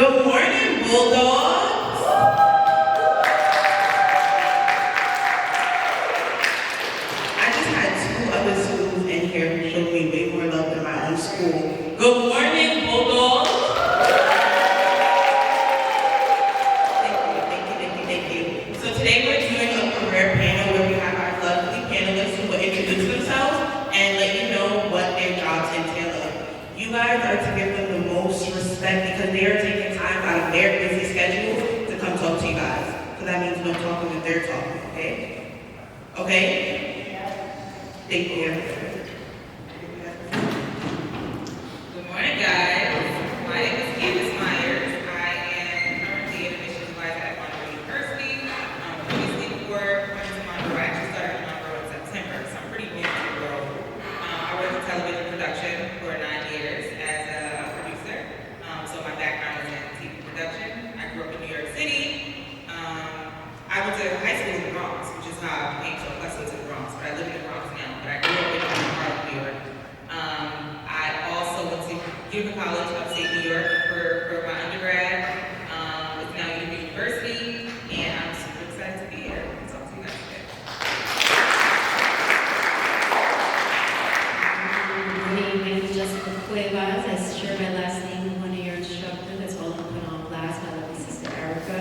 Good morning, Bulldogs. I just had two other schools in here who showed me way more love than my own school. Good morning, Bulldogs. Thank you. So today we're doing a career panel where we have our lovely panelists who will introduce themselves and let you know what their jobs entail. You guys are to give them the most respect because they are taking time out of their busy schedule to come talk to you guys. So that means no talking if they're talking, okay? Okay? Thank you. Good morning, guys. My name is Candace Myers. I am currently an admissions advisor at Monroe University. Previously before coming to Monroe, I actually started at Monroe in September, so I'm pretty new to the role. I worked in television production for 9 years as a producer. So my background is in TV production. I grew up in New York City. I went to high school in the Bronx, which is how I came so close to the Bronx, but I live in the Bronx now, but I grew up in Harlem, New York. I also went to Utica College, upstate New York, for my undergrad. It's now Utica University, and I'm super excited to be here. So I'll see you guys today. My name is Jessica Cuevas. I share my last name with one of your instructors. That's all I'm put on blast, my lovely sister Erica.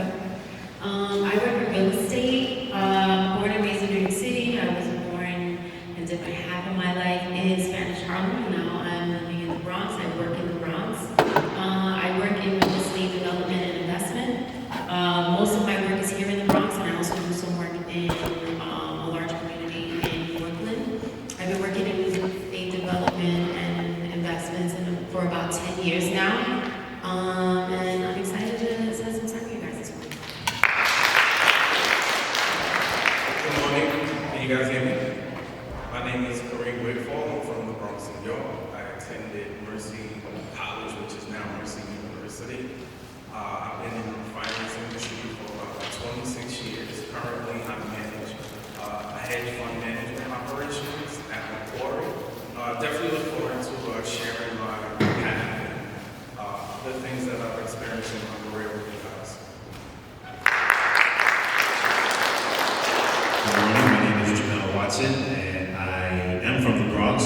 I work in real estate. Born and raised in New York City. I was born and did my half of my life in Spanish Harlem. Now I'm living in the Bronx. I work in the Bronx. I work in real estate development and investment. Most of my work is here in the Bronx, and I also do some work in a large community in Brooklyn. I've been working in real estate development and investments for about 10 years now. And I'm excited to spend some time with you guys this morning. Good morning. Can you guys hear me? My name is Kareem Whitfall. I'm from the Bronx, New York. I attended Mercy College, which is now Mercy University. I've been in the finance industry for about 26 years. Currently, I manage a hedge fund management operations at Macquarie. Definitely look forward to sharing my path and the things that I've experienced in my career with you guys. Good morning, my name is Jamel Watson, and I am from the Bronx,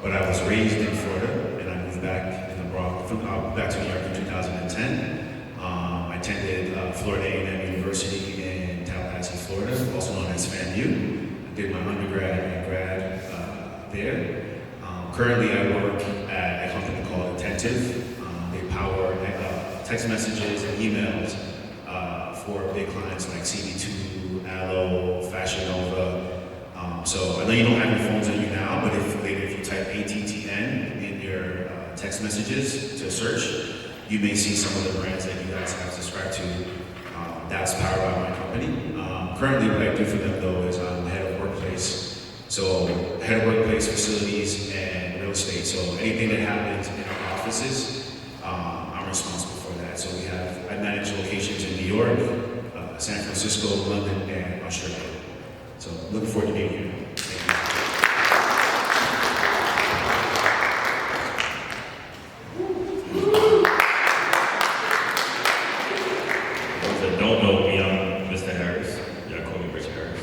but I was raised in Florida, and I moved back in the Bronx, back to New York in 2010. I attended Florida A&M University in Tallahassee, Florida, also known as FAMU. I did my undergrad and grad there. Currently, I work at a company called Attentive. They power text messages and emails for big clients like CB2, Allo, Fashion Nova. So I know you don't have your phones on you now, but if you type ATTN in your text messages to search, you may see some of the brands that you guys have subscribed to. That's powered by my company. Currently, what I do for them though is I'm head of workplace. So head of workplace facilities and real estate. So anything that happens in our offices, I'm responsible for that. So I manage locations in New York, San Francisco, London, and Australia. So looking forward to being here. Thank you. Those that don't know me, I'm Mr. Harris. Y'all call me Rich Harris.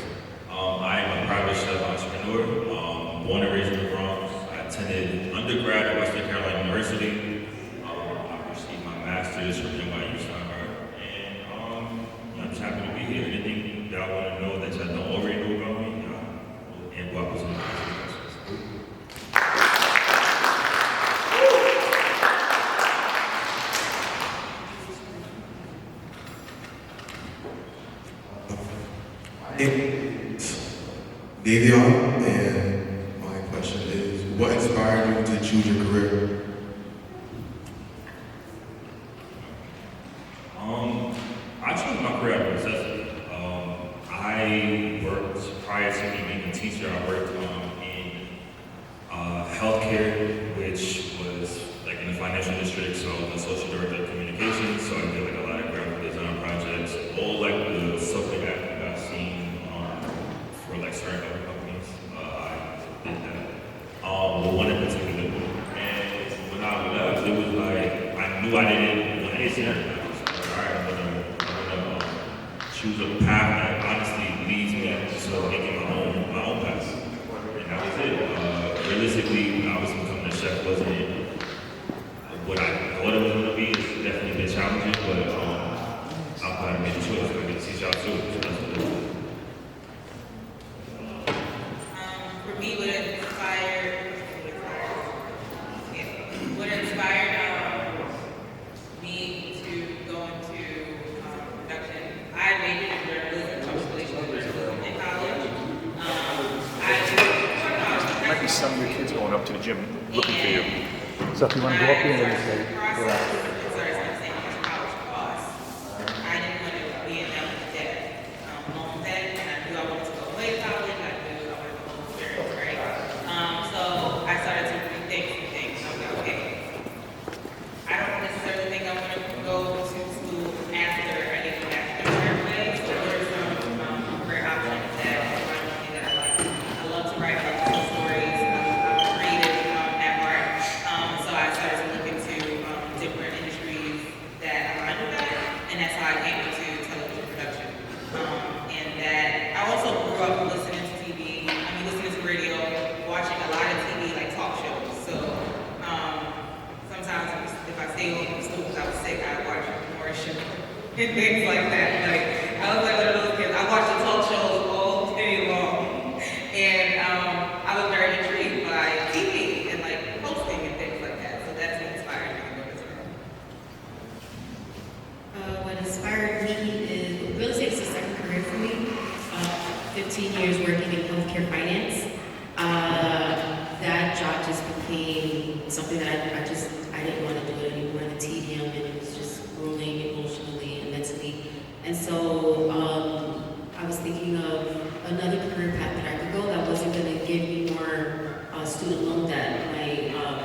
I am a private chef entrepreneur, born and raised in the Bronx. I attended undergrad at Western Carolina University. I received my master's from NYU Steinhardt, and I'm just happy to be here. Anything y'all want to know that y'all don't already know about me, and what was in my Davion, and my question is, what inspired you to choose your career? I chose my career out of necessity. I worked, prior to me being a teacher, I worked in healthcare, which was like in the financial district, so I was associate director of communications, so I did like a lot of graphic design projects, all like the something that I've seen for like certain other companies. I did that. But one in particular. And when I left, it was like, I knew I didn't want to 1800. All right, I'm gonna choose a path that honestly leads me to making my own path. And that was it. Realistically, obviously becoming a chef wasn't what I thought it was gonna be. It's definitely been challenging, but I'm glad I made the choice. I get to teach y'all too. So that's what it is. For me, what inspired me to go into production. I majored in journalism and public relations in college. Might be some of your kids going up to the gym looking for you. So if you want to go up there and say, go out. I didn't want to be in debt. Long debt, and I knew I wanted to go away to college. I knew I wanted to go experience, right? So I started to rethink some things. I was like, okay, I don't necessarily think I want to go to school after I get the bachelor's pathway. So what are some career options that I find something that I like? I love to write, I love to tell stories. I'm creative at heart. So I started to look into different industries that align with that, and that's how I came into television production. And that I also grew up listening to TV, listening to radio, watching a lot of TV, like talk shows. So sometimes if I stay home from school because I was sick, I watch more shows and things like that. Like I was like one of those kids. I watched the talk shows all day long, and I was very intrigued by TV and like hosting and things like that. So that's what inspired me to go to school. What inspired me is real estate is a second career for me. 15 years working in healthcare finance. That job just became something that I didn't want to do it anymore. The tedium and it was just grueling emotionally and mentally. And so I was thinking of another career path that I could go that wasn't going to give me more student loan debt.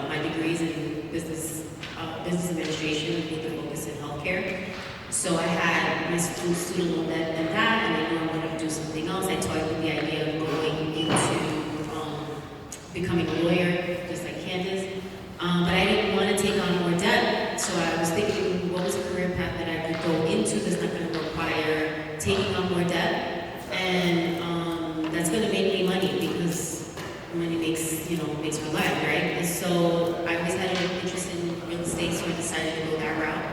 My degrees in business administration with the focus in healthcare. So I had my student loan debt and that, and I knew I wanted to do something else. I toyed with the idea of going into becoming a lawyer, just like Candace. But I didn't want to take on more debt. So I was thinking, what was a career path that I could go into that's not going to require taking on more debt? And that's going to make me money because money makes my life, right? And so I always had an interest in real estate, so I decided to go that route.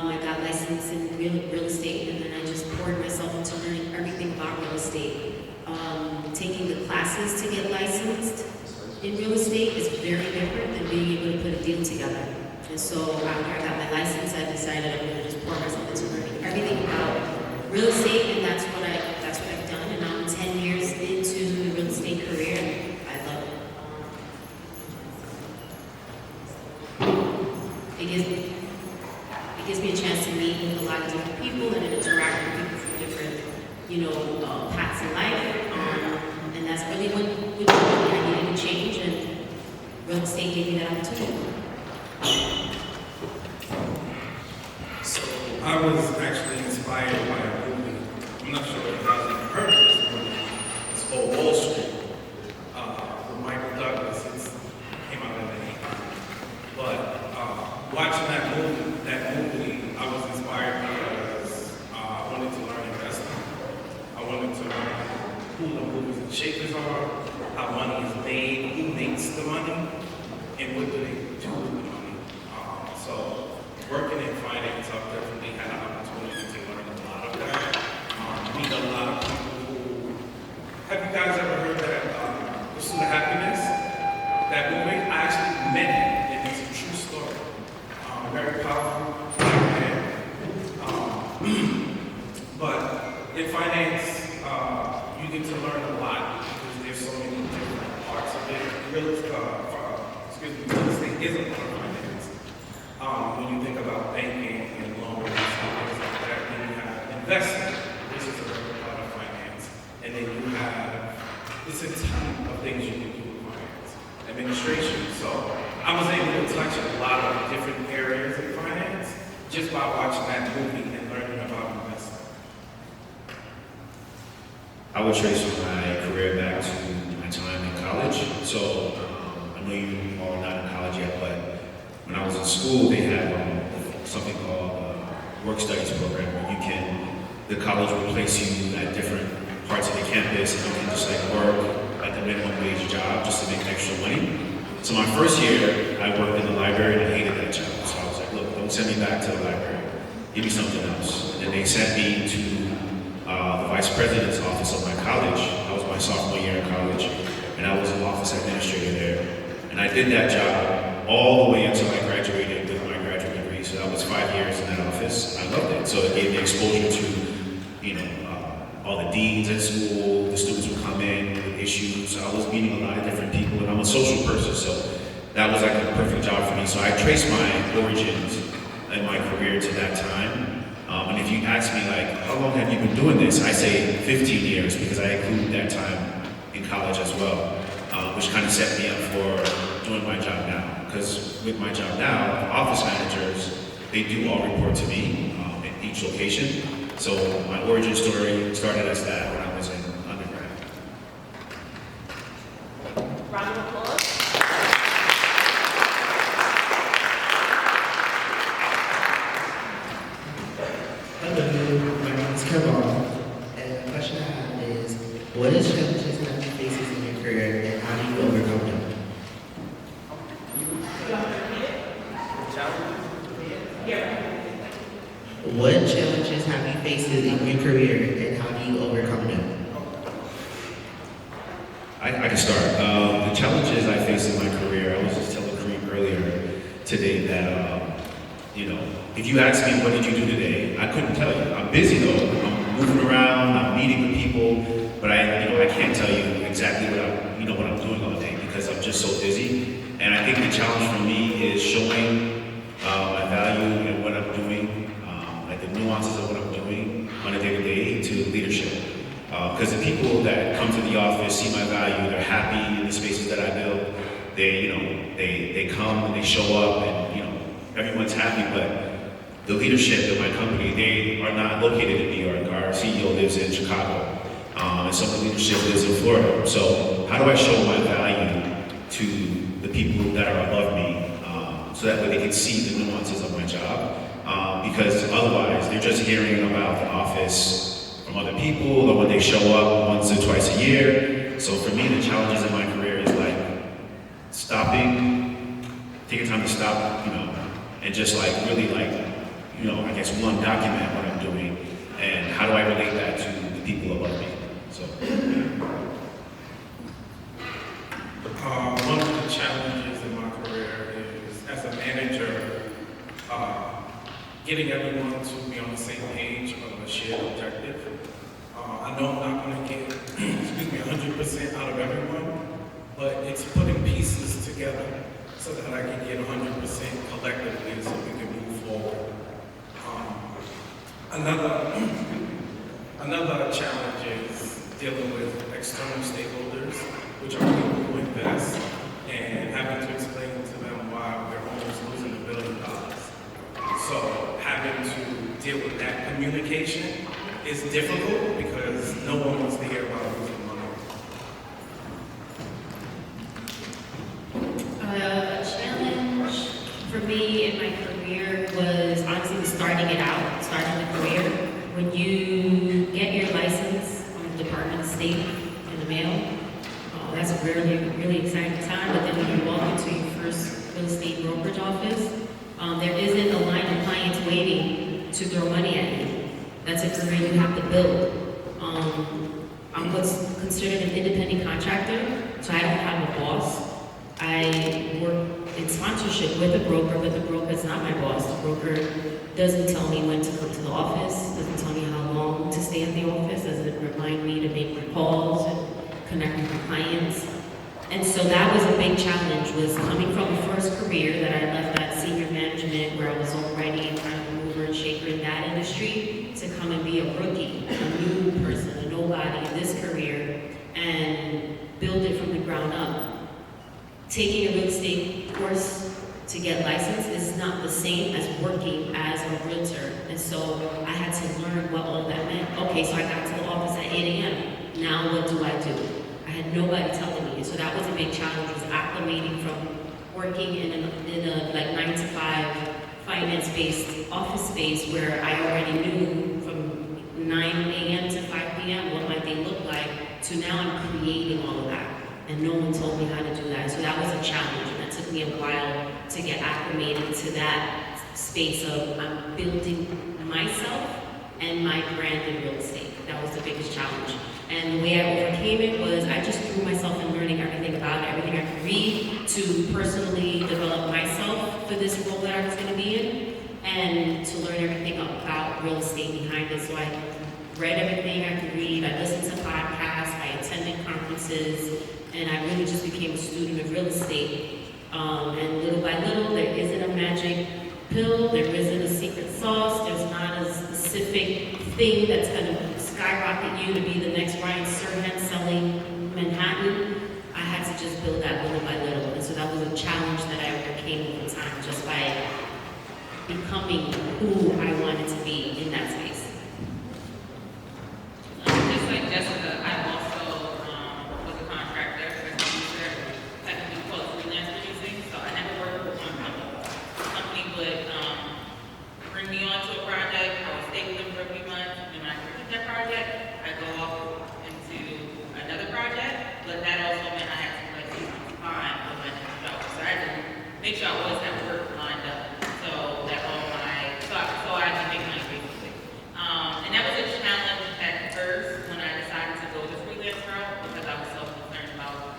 I got licensed in real estate, and then I just poured myself into learning everything about real estate. Taking the classes to get licensed in real estate is very different than being able to put a deal together. And so after I got my license, I decided I'm going to just pour myself into learning everything about real estate, and that's what I've done. And now I'm 10 years into the real estate career. I love it. It gives me a chance to meet with a lot of different people and interact with people from different, paths in life. And that's really what I needed to change, and real estate gave me that opportunity. So I was actually inspired by a movie. I'm not sure if you guys have heard of this movie. It's called Wall Street with Michael Douglas. It came out in the 80s. But watching that movie, I was inspired because I wanted to learn investing. I wanted to learn who the movers and shakers are, how money is made, who makes the money, and what do they do with the money. So working in finance, I've definitely had an opportunity to learn a lot of that. Meet a lot of people who, have you guys ever heard that Pursuit of Happiness? That movie? I actually met him, and it's a true story. Very powerful man. But in finance, you get to learn a lot because there's so many different parts of it. Real estate isn't part of finance. When you think about banking and loans and things like that, then you have investment, which is a very part of finance. And then you have, it's a ton of things you can do with finance. Administration. So I was able to touch a lot of different areas in finance just by watching that movie and learning about investing. I would trace my career back to my time in college. So I know you all are not in college yet, but when I was in school, they had something called work studies program, where the college will place you at different parts of the campus, and you can just like work at the minimum wage job just to make extra money. So my first year, I worked in the library and I hated that job. So I was like, look, don't send me back to the library. Give me something else. And then they sent me to the vice president's office of my college. That was my sophomore year in college. And I was an office administrator there. And I did that job all the way until I graduated with my graduate degree. So that was 5 years in that office. I loved it. So it gave me exposure to, all the deans at school. The students would come in with issues. I was meeting a lot of different people, and I'm a social person, so that was like a perfect job for me. So I traced my origins in my career to that time. And if you ask me, like, how long have you been doing this? I say 15 years, because I include that time in college as well, which kind of set me up for doing my job now. Because with my job now, the office managers, they do all report to me in each location. So my origin story started as that when I was in undergrad. Round of applause. Hello, my name is Kevon, and the question I have is, what is challenges that you faces in your career, and how do you overcome them? What challenges have you faced in your career, and how do you overcome them? I can start. The challenges I faced in my career, I was just telling Kareem earlier today that, if you ask me what did you do today, I couldn't tell you. I'm busy though. I'm moving around, I'm meeting with people, but I can't tell you exactly what I'm doing all day because I'm just so busy. And I think the challenge for me is showing my value in what I'm doing, like the nuances of what I'm doing on a day-to-day to leadership. Because the people that come to the office see my value, they're happy in the spaces that I build. They come and they show up, and everyone's happy. But the leadership of my company, they are not located in New York. Our CEO lives in Chicago, and some of the leadership lives in Florida. So how do I show my value to the people that are above me, so that way they can see the nuances of my job? Because otherwise, they're just hearing about the office from other people, or when they show up once or twice a year. So for me, the challenges in my career is like taking time to stop, and just like really I guess document what I'm doing, and how do I relate that to the people above me. So. One of the challenges in my career is, as a manager, getting everyone to be on the same page of a shared objective. I know I'm not going to get, 100% out of everyone, but it's putting pieces together so that I can get 100% collectively so we can move forward. Another challenge is dealing with external stakeholders, which are people who invest, and having to explain to them why we're almost losing $1 billion. So having to deal with that communication is difficult because no one wants to hear about losing money. A challenge for me in my career was honestly starting the career. When you get your license from the Department of State in the mail, that's a really exciting time. But then when you walk into your first real estate brokerage office, there isn't a line of clients waiting to throw money at you. That's a career you have to build. I'm what's considered an independent contractor, so I don't have a boss. I work in sponsorship with a broker, but the broker is not my boss. The broker doesn't tell me when to come to the office, doesn't tell me how long to stay at the office, doesn't remind me to make my calls and connect with my clients. And so that was a big challenge, was coming from a first career that I left at senior management where I was already kind of a mover and shaker in that industry, to come and be a rookie, a new person, a nobody in this career, and build it from the ground up. Taking a real estate course to get licensed is not the same as working as a realtor. And so I had to learn what all that meant. Okay, so I got to the office at 8 a.m. Now what do I do? I had nobody telling me. So that was a big challenge, was acclimating from working in a like 9-to-5 finance-based office space where I already knew from 9 a.m. to 5 p.m. what my day looked like, to now I'm creating all of that. And no one told me how to do that. So that was a challenge, and that took me a while to get acclimated to that space of I'm building myself and my brand in real estate. That was the biggest challenge. And the way I overcame it was I just threw myself in learning everything about it, everything I could read to personally develop myself for this role that I was going to be in, and to learn everything about real estate behind it. So I read everything I could read, I listened to podcasts, I attended conferences, and I really just became a student of real estate. And little by little, there isn't a magic pill, there isn't a secret sauce, there's not a specific thing that's going to skyrocket you to be the next Ryan Serhant selling Manhattan. I had to just build that little by little. And so that was a challenge that I overcame over time just by becoming who I wanted to be in that space. Just like Jessica, I also was a contractor, as a producer, technically called freelance producing, so I never worked with one company. The company would bring me on to a project, I would stay with them for a few months, and when I complete that project, I'd go off into another project, but that also meant I had to find my next job. So I had to make sure I always had work lined up, so that all my, so I could make money basically. And that was a challenge at first when I decided to go the freelance route, because I was so concerned about,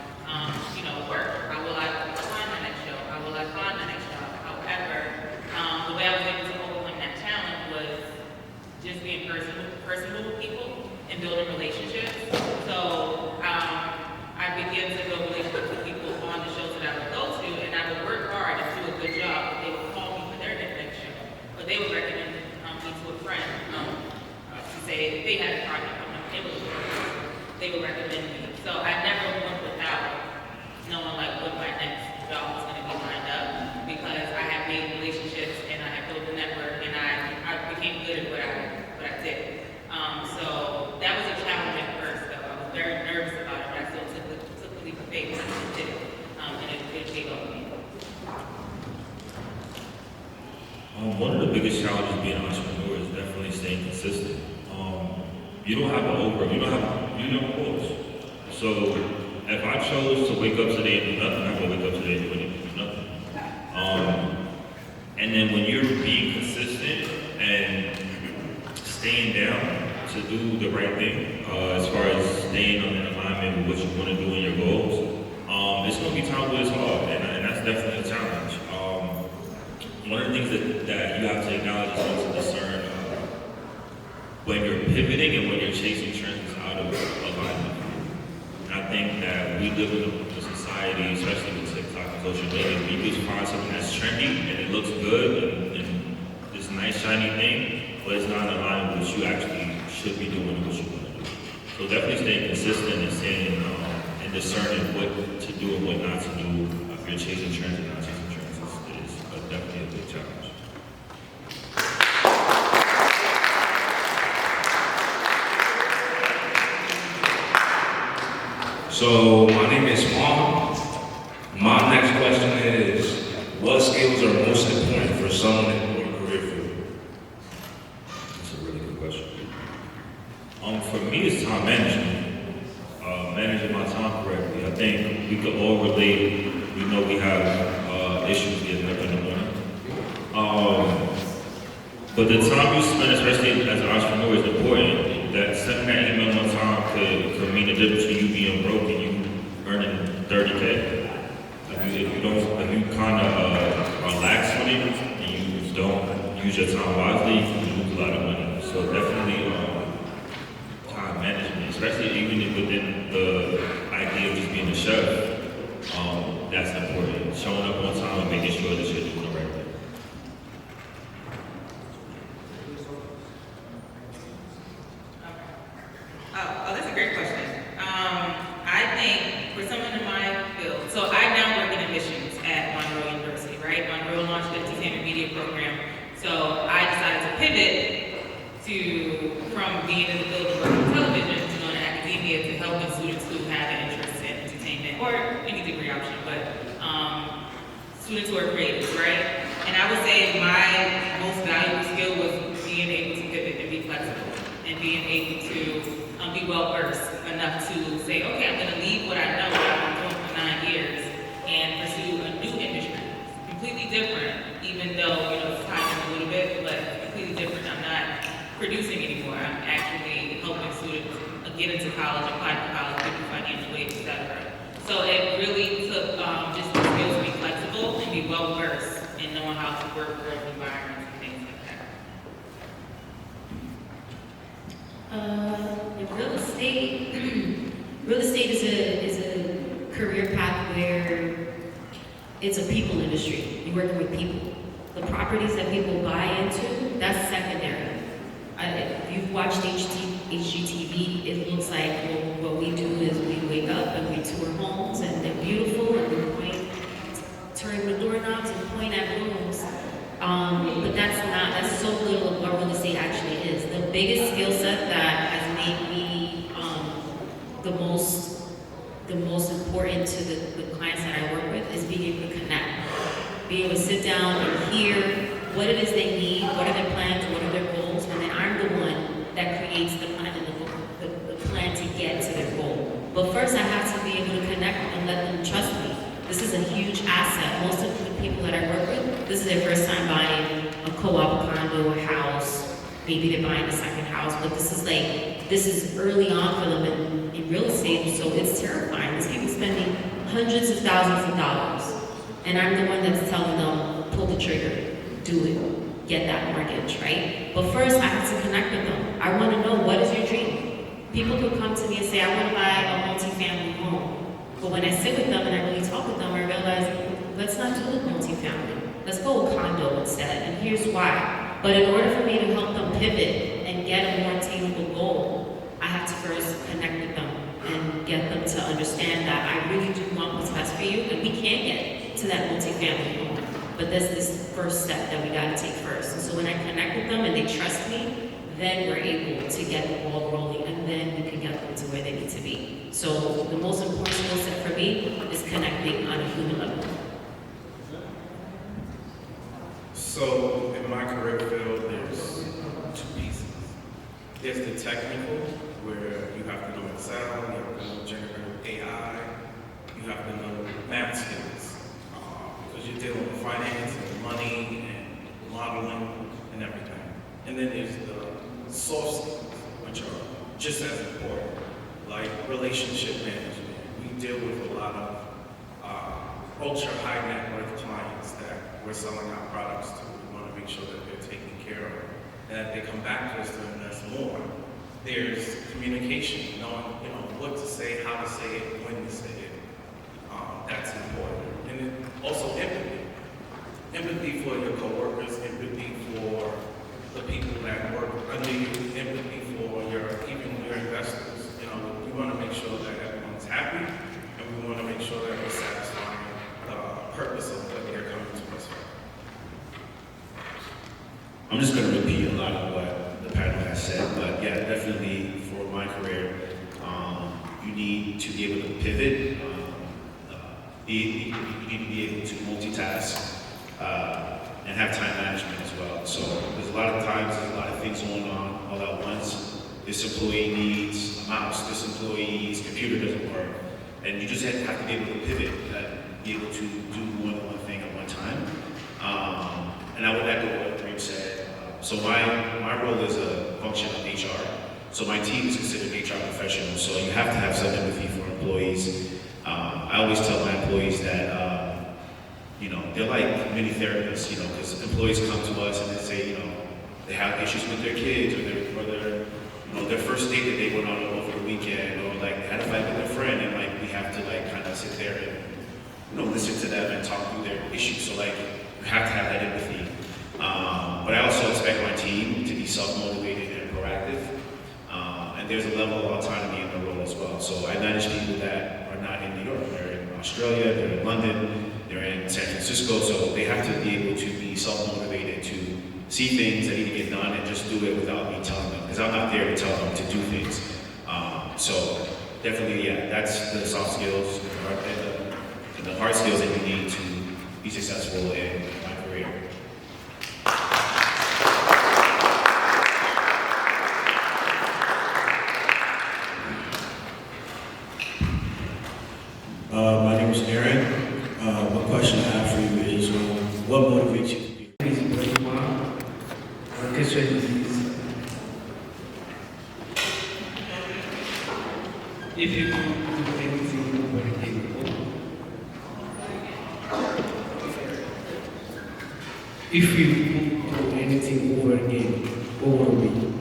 work. How will I find my next job? How will I find my next job? However, the way I was able to overcome that challenge was just being personal with people and building relationships. So I began to build relationships with people on the shows that I would go to, and I would work hard and do a good job. They would call me for their next show, but they would recommend me to a friend to say they had a project coming up. They would recommend me. So I never went without knowing what my next job was going to be lined up, because I have made relationships and I have built a network, and I became good at what I did. So that was a challenge at first, though. I was very nervous about it, but I still took the leap of faith and I did it. And it paid off for me. One of the biggest challenges being an entrepreneur is definitely staying consistent. You don't have goals. So if I chose to wake up today and do nothing, I'm gonna wake up today and do nothing. And then when you're being consistent and staying down to do the right thing, as far as staying in alignment with what you want to do in your goals, it's gonna be times where it's hard, and that's definitely a challenge. One of the things that you have to acknowledge is to discern when you're pivoting and when you're chasing trends out of alignment. And I think that we live in a society, especially with TikTok and social media, we just find something that's trendy and it looks good and this nice shiny thing, but it's not in alignment with what you actually should be doing and what you want to do. So definitely staying consistent and staying and discerning what to do and what not to do if you're chasing trends and not chasing trends is definitely a big challenge. So my name is Juan. My next question is, what skills are most important for someone in your career field? That's a really good question. For me, it's time management. Managing my time correctly. I think we could all relate. We know we have issues getting up in the morning. But the time you spend, especially as an entrepreneur, is important. That sending that email on time could mean the difference between you being broke and you earning $30K. If you kind of are lax with it and you don't use your time wisely, you can lose a lot of money. So definitely time management, especially even within the idea of just being a chef, that's important. Showing up on time and making sure that you're doing the right thing. Oh, that's a great question. I think for someone in my field, so I now work in admissions at Monroe University, right? Monroe launched the entertainment media program. So I decided to pivot from being in the field of working in television to going to academia to helping students who have an interest in entertainment or any degree option, but students who are creatives, right? And I would say my flexible and being able to be well versed enough to say, okay, I'm going to leave what I know what I've been doing for 9 years and pursue a new industry. Completely different, even though, it's tied in a little bit, but completely different. I'm not producing anymore. I'm actually helping students get into college, apply to college, get the financial aid, etc. So it really took just the skills to be flexible and be well versed in knowing how to work with environments and things like that. In real estate is a career path where it's a people industry. You're working with people. The properties that people buy into, that's secondary. If you've watched HGTV, it looks like what we do is we wake up and we tour homes and they're beautiful and we turn the doorknobs and point at rooms. But that's so little of what real estate actually is. The biggest skill set that has made me the most important to the clients that I work with is being able to connect. Being able to sit down and hear what it is they need, what are their plans, what are their goals, and then I'm the one that creates the plan and the plan to get to their goal. But first I have to be able to connect and let them trust me. This is a huge asset. Most of the people that I work with, this is their first time buying a co-op, a condo, a house. Maybe they're buying a second house, but this is early on for them in real estate, so it's terrifying. There's people spending hundreds of thousands of dollars. And I'm the one that's telling them, pull the trigger, do it, get that mortgage, right? But first, I have to connect with them. I want to know, what is your dream? People could come to me and say, I want to buy a multi-family home. But when I sit with them and I really talk with them, I realize, let's not do it multi-family. Let's go with condo instead, and here's why. But in order for me to help them pivot and get a more attainable goal, I have to first connect with them and get them to understand that I really do want what's best for you, and we can get to that multi-family home. But there's this first step that we gotta take first. And so when I connect with them and they trust me, then we're able to get the ball rolling, and then we can get them to where they need to be. So the most important skill set for me is connecting on a human level. So in my career field, there's two pieces. There's the technical, where you have to know Excel, you have to know generative AI, you have to know math skills, because you're dealing with finance and money and modeling and everything. And then there's the soft skills, which are just as important, like relationship management. We deal with a lot of ultra high net worth clients that we're selling our products to. We want to make sure that they're taken care of and that they come back to us to invest more. There's communication, knowing what to say, how to say it, when to say it. That's important. And then also empathy. Empathy for your coworkers, empathy for the people that work under you, empathy for even your investors. We want to make sure that everyone's happy, and we want to make sure that we're satisfying the purpose of what they're coming to us for. I'm just going to repeat a lot of what the panel has said, but yeah, definitely for my career, you need to be able to pivot. You need to be able to multitask and have time management as well. So there's a lot of times, there's a lot of things going on all at once. This employee needs a mouse, this employee's computer doesn't work. And you just have to be able to pivot, be able to do more than one thing at one time. And I would echo what Kareem said. So my role is a function of HR. So my team is considered HR professionals. So you have to have some empathy for employees. I always tell my employees that, they're like mini therapists, because employees come to us and they say, they have issues with their kids or their first date that they went on over the weekend, or like they had a fight with their friend, and like we have to like kind of sit there and listen to them and talk through their issues. So like you have to have that empathy. But I also expect my team to be self-motivated and proactive. And there's a level of autonomy in the role as well. So I manage people that are not in New York. They're in Australia, they're in London, they're in San Francisco. So they have to be able to be self-motivated to see things that need to get done and just do it without me telling them. Because I'm not there to tell them to do things. So definitely, yeah, that's the soft skills and the hard skills that you need to be successful in my career. question is, if you could do anything over again, if you could do anything over again, what would it be?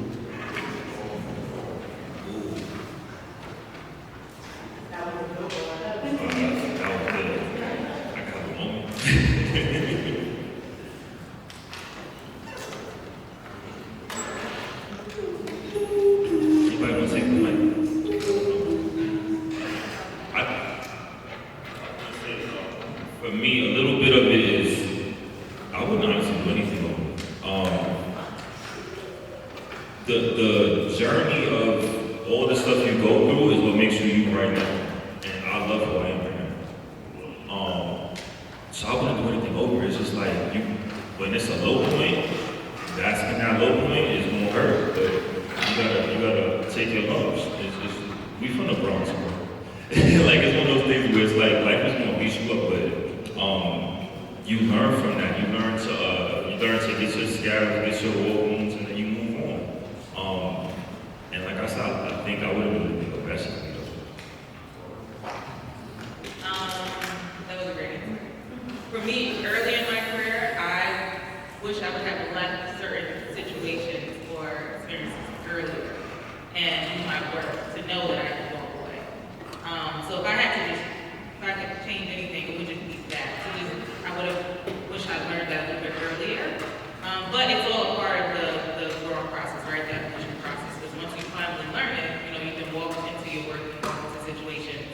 For me, a little bit of it is, I wouldn't honestly do anything over. The journey of all the stuff you go through is what makes you you right now. And I love who I am right now. So I wouldn't do anything over. It's just like, when it's a low point, that's when that low point is gonna hurt. But you gotta take your lumps. We from the Bronx, bro. Like, it's one of those things where it's like, life is gonna beat you up, but you learn from that. You learn to get your scars, get your war wounds, and then you move on. And like I said, I think I would have been the best of me. That was a great answer. For me, early in my career, I wish I would have left certain situations or experiences earlier and do my work to know that I could walk away. So if I could change anything, it would just be that. I would have wished I learned that a little bit earlier. But it's all a part of the growing process, right? The evolution process. Because once you finally learn it, you can walk into your work situations,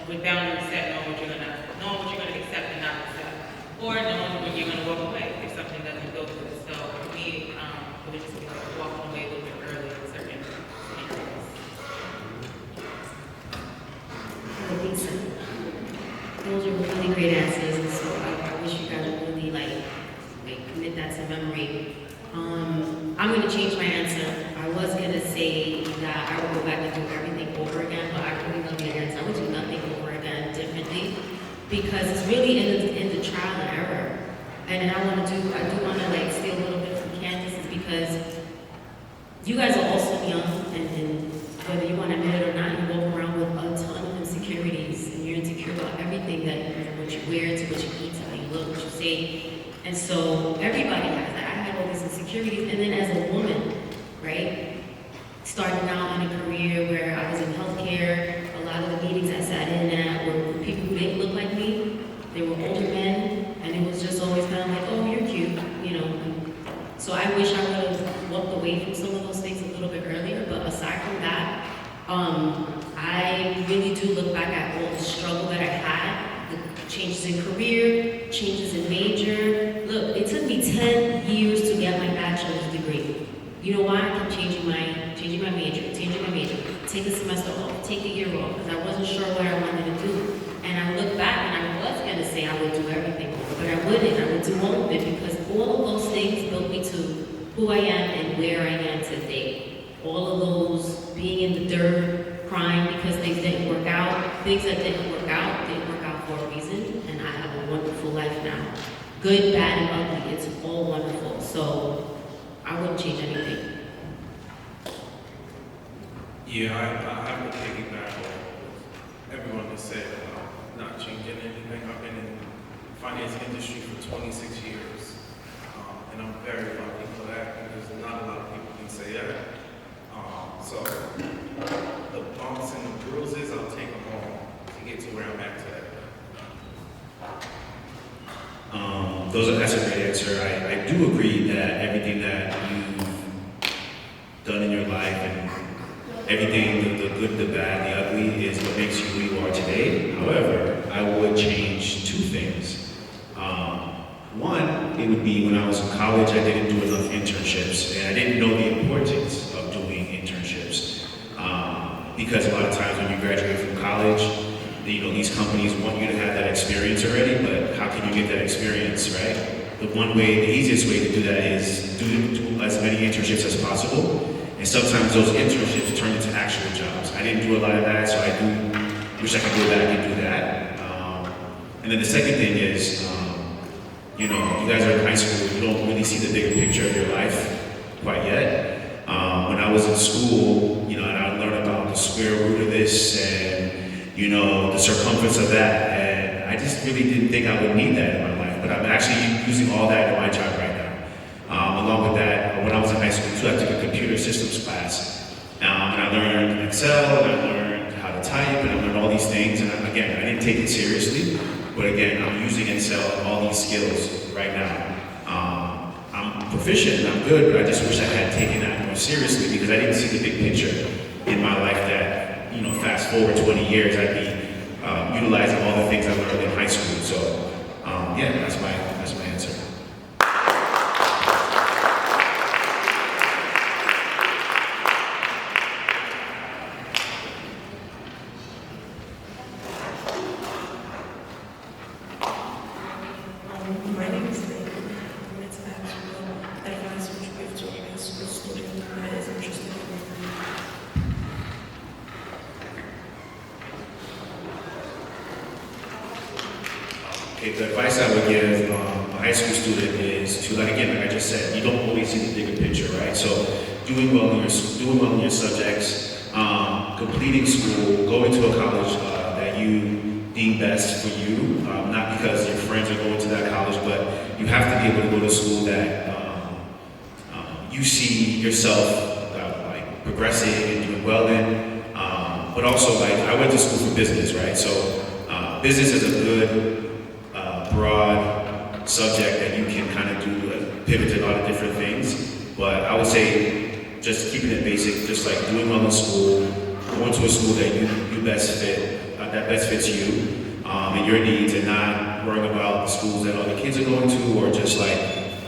with boundaries set, knowing what you're gonna accept and not accept, or knowing when you're gonna walk away if something doesn't go good. So for me, it would just be like walking away a little bit early in certain scenarios. I think so. Those are really great answers, and so I wish you guys would really commit that to memory. I'm going to change my answer. I was going to say that I would go back and do everything over again, but I really love your answer. I would do nothing over again differently because it's really in the trial and error. And I do want to steal a little bit from Candace is because you guys are also young, and whether you want to admit it or not, you walk around with a ton of insecurities, and you're insecure about everything what you wear, to what you eat, to how you look, what you say. And so everybody has that. I had all these insecurities, and then as a woman, right, starting out in a career where I was in healthcare, a lot of the meetings I sat in at were people who didn't look like me. They were older men, and it was just always kind of like, oh, you're cute, So I wish I would have walked away from some of those things a little bit earlier, but aside from that, I really do look back at all the struggle that I had, the changes in career, changes in major. Look, it took me 10 years to get my bachelor's degree. You know why? I kept changing my major, take a semester off, take a year off, because I wasn't sure what I wanted to do. And I look back and I was gonna say I would do everything, but I wouldn't. I would do all of it because all of those things built me to who I am and where I am today. All of those being in the dirt, crying because things didn't work out, things that didn't work out for a reason, and I have a wonderful life now. Good, bad, and ugly, it's all wonderful. So I wouldn't change anything. Yeah, I have to piggyback on everyone that said not changing anything. I've been in the finance industry for 26 years, and I'm very lucky for that because not a lot of people can say that. So the bumps and the bruises, I'll take them all to get to where I'm at today. That's a great answer. I do agree that everything that you've done in your life and everything, the good, the bad, the ugly, is what makes you who you are today. However, I would change two things. One, it would be when I was in college, I didn't do enough internships, and I didn't know the importance of doing internships. Because a lot of times when you graduate from college, these companies want you to have that experience already, but how can you get that experience, right? The easiest way to do that is do as many internships as possible. And sometimes those internships turn into actual jobs. I didn't do a lot of that, so I do wish I could go back and do that. And then the second thing is, you guys are in high school, you don't really see the bigger picture of your life. quite yet. When I was in school, you know, and I learned about the square root of this and, you know, the circumference of that, and I just really didn't think I would need that in my life, but I'm actually using all that in my job right now. Along with that, when I was in high school too, I took a computer systems class, and I learned Excel, and I learned how to type, and I learned all these things, and again, I didn't take it seriously, but again, I'm using Excel and all these skills right now. I'm proficient and I'm good, but I just wish I had taken that more seriously because I didn't see the big picture in my life that, you know, fast forward 20 years, I'd be utilizing all the things I learned in high school. So, yeah, that's my answer. My name is Megan. I'm at Maxwell. Advice would you give to a high school student that is interested in learning? Okay, the advice I would give a high school student is to, like I just said, you don't always see the bigger picture, right? So doing well in your subjects, completing school, going to a college that you deem best for you, not because your friends are going to that college, but you have to be able to go to school that you see yourself like progressing and doing well in, but also like I went to school for business, right? So business is a good broad subject that you can kind of do, pivot to a lot of different things. But I would say just keeping it basic, just like doing well in school, going to a school that you best fit, that best fits you and your needs, and not worrying about the schools that other kids are going to, or just like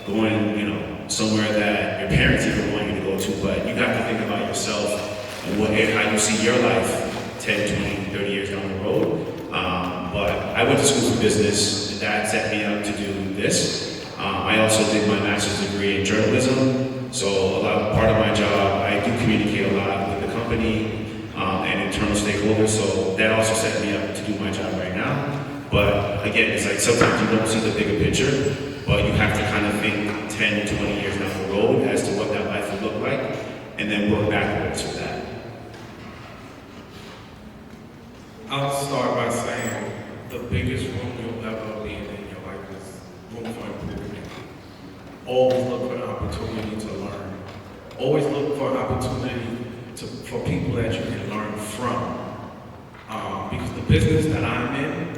going, you know, somewhere that your parents even want you to go to. But you have to think about yourself and how you see your life 10, 20, 30 years down the road. But I went to school for business, and that set me up to do this. I also did my master's degree in journalism, so part of my job, I do communicate a lot with the company and internal stakeholders, so that also set me up to do my job right now. But again, it's like sometimes you don't see the bigger picture, but you have to kind of think 10, 20 years down the road as to what that life would look like, and then work backwards with that. I'll start by saying the biggest room you'll ever be in your life is room for improvement. Always look for an opportunity to learn. Always look for an opportunity for people that you can learn from. Because the business that I'm in,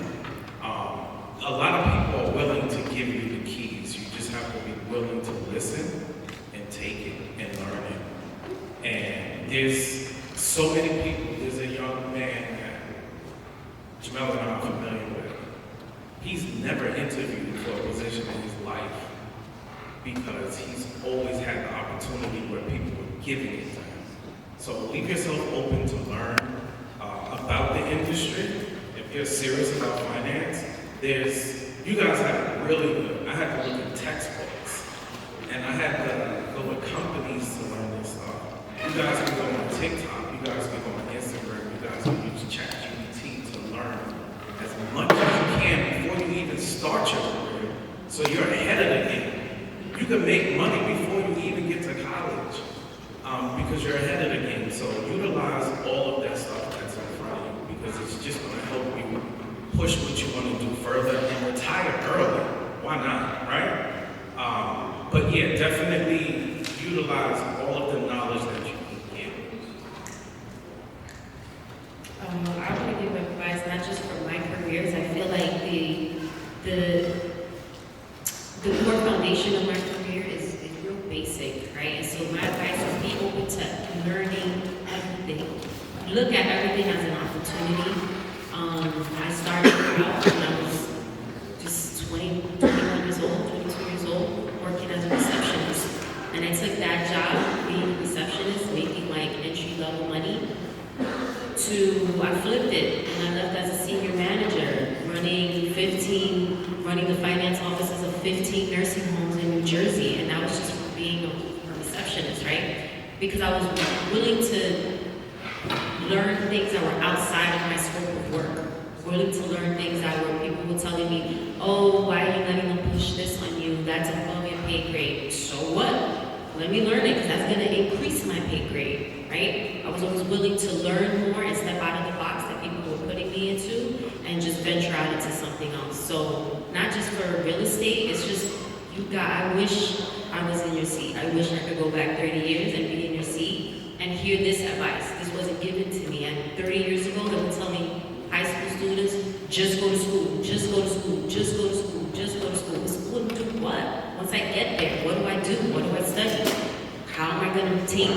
a lot of people are willing to give you the keys. You just have to be willing to listen and take it and learn it. And there's so many people. There's a young man Jamel and I are familiar with. He's never interviewed for a position in his life because he's always had the opportunity where people were giving it to him. So leave yourself open to learn about the industry. If you're serious about finance, you guys have really good, I had to look at textbooks, and I had to go with companies to learn this stuff. You guys can go on TikTok, you guys can go on Instagram, you guys can use ChatGPT to learn as much as you can before you even start your career, so you're ahead of the game. You can make money before you even get to college because you're ahead of the game. So utilize all of that stuff that's in front of you because it's just going to help you push what you want to do further and retire early. Why not, right? But yeah, definitely utilize all of the knowledge that you can get. I want to give advice not just for my careers. I feel like the core foundation of my career is real basic, right? And so my advice is be open to learning everything. Look at everything as an opportunity. I started out when I was just 21 years old, 22 years old, working as a receptionist. And I took that job, being a receptionist, making like entry-level money, I flipped it, and I left as a senior manager, running the finance offices of 15 nursing homes in New Jersey, and that was just for being a receptionist, right? Because I was willing to learn things that were outside of my scope of work, willing to learn things that were people were telling me, oh, why are you letting them push this on you? That's above your pay grade. So what? let me learn it because that's going to increase my pay grade, right? I was always willing to learn more and step out of the box that people were putting me into and just venture out into something else. So not just for real estate, it's just, I wish I was in your seat. I wish I could go back 30 years and be in your seat and hear this advice. This wasn't given to me. And 30 years ago, they would tell me, high school students, just go to school, just go to school, just go to school, just go to school. School to do what? Once I get there, what do I do? What do I study? How am I going to take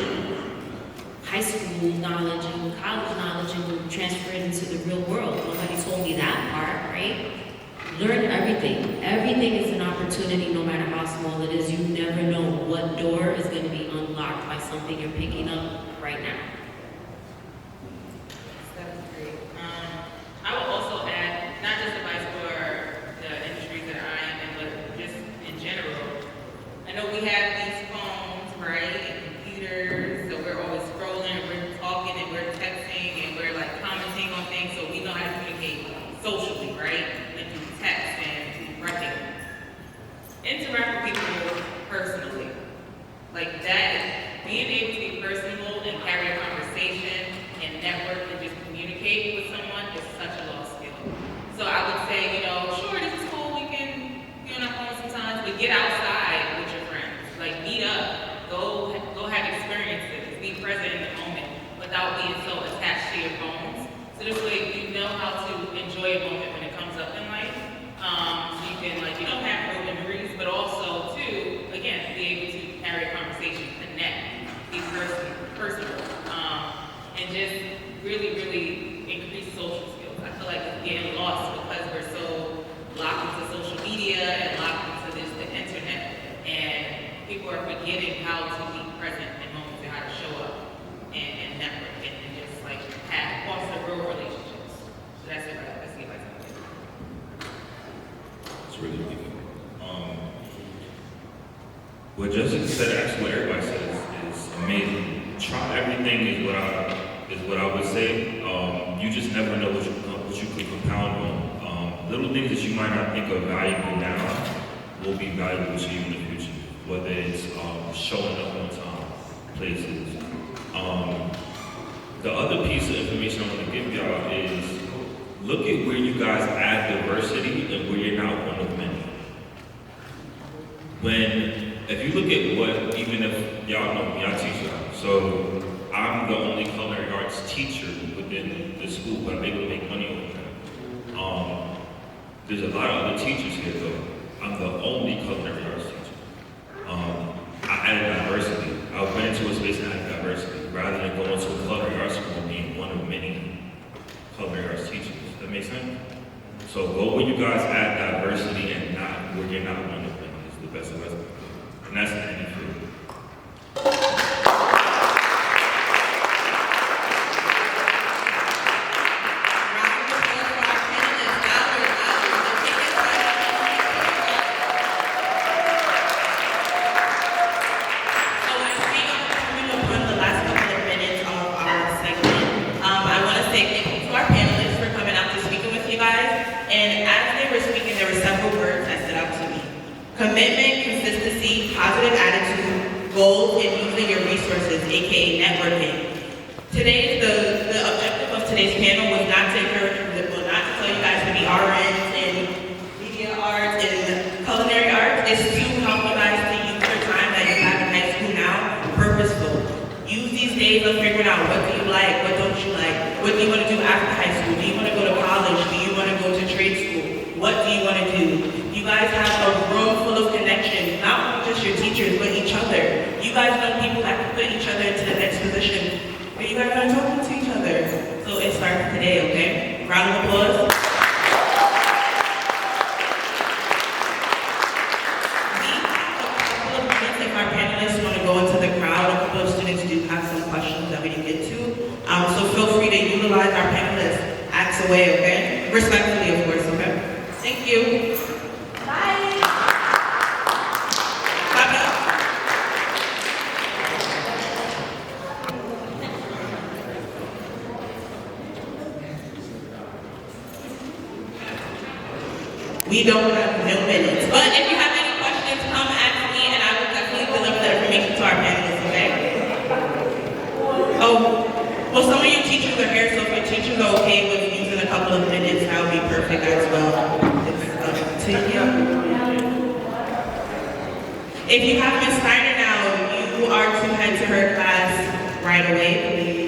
high school knowledge and college knowledge and transfer it into the real world? Nobody told me that part, right? Learn everything. Everything is an opportunity, no matter how small it is. You never know what door is going to be unlocked by something you're picking up right now. That's great. I will also add, not just advice for the industries that I am in, but just in general. I know we have these phones, right, and computers, so we're always scrolling, and we're talking, and we're texting, and we're like commenting on things, so we know how to communicate socially, right? And through text and through writing. Interact with people personally. Like that, being able to be personable and carry a conversation and network and just communicate with someone is such a lost skill. So I would say, sure, this is cool, we can be on our phone sometimes, but get outside with your friends. Like meet up, go have experiences, be present in the moment without being so attached to your phones. So this way you know how to enjoy a moment when it comes up in life. So you can have real memories, but also too, again, be able to carry a conversation, connect, be personal, and just really, really increase social skills. I feel like it's getting lost because we're so locked into social media and locked into the internet, and people are forgetting how to be present in moments and how to show up and network and just foster real relationships. So that's it, right? That's the advice I'm giving. It's really good. What Jessica said, actually what everybody says is amazing. Try everything is what I would say. You just never know what you could compound on. Little things that you might not think are valuable now will be valuable to you in the future. Whether it's showing up on time, places. The other piece of information I want to give y'all is look at where you guys add diversity and where you're not one of many. If you look at what, even if y'all know me, I teach y'all. So I'm the only culinary arts teacher within the school, but I'm able to make money with that. There's a lot of other teachers here though. I'm the only culinary arts teacher. I added diversity. I went into a space and added diversity rather than going to a culinary arts school and being one of many culinary arts teachers. Does that make sense? So go where you guys add diversity and not where you're not one of them is the best advice. And that's the end of it. Commitment, consistency, positive attitude, goals, and using your resources, aka networking. Today, the objective of today's panel was not to tell you guys to be RNs in media arts and culinary arts. It's to help you guys to use your time that you have in high school now purposeful. Use these days of figuring out what do you like, what don't you like, what do you want to do after high school, do you want to go to college, do you want to go to trade school, what do you want to do? You guys have a room full of connections, not only just your teachers, but each other. You guys know people that can put each other into the next position, but you guys are talking to each other. So it starts today, okay? Round of applause. We have a couple of minutes if our panelists want to go into the crowd. A couple of students do have some questions that we didn't get to. So feel free to utilize our panelists. Ask away, okay? Respectfully, of course, okay? Thank you. We don't have no minutes. But if you have any questions, come ask me and I will definitely deliver the information to our okay with using a couple of minutes, that would be perfect as well. It's up to you. If you haven't started now, you are to head to her class right away, please.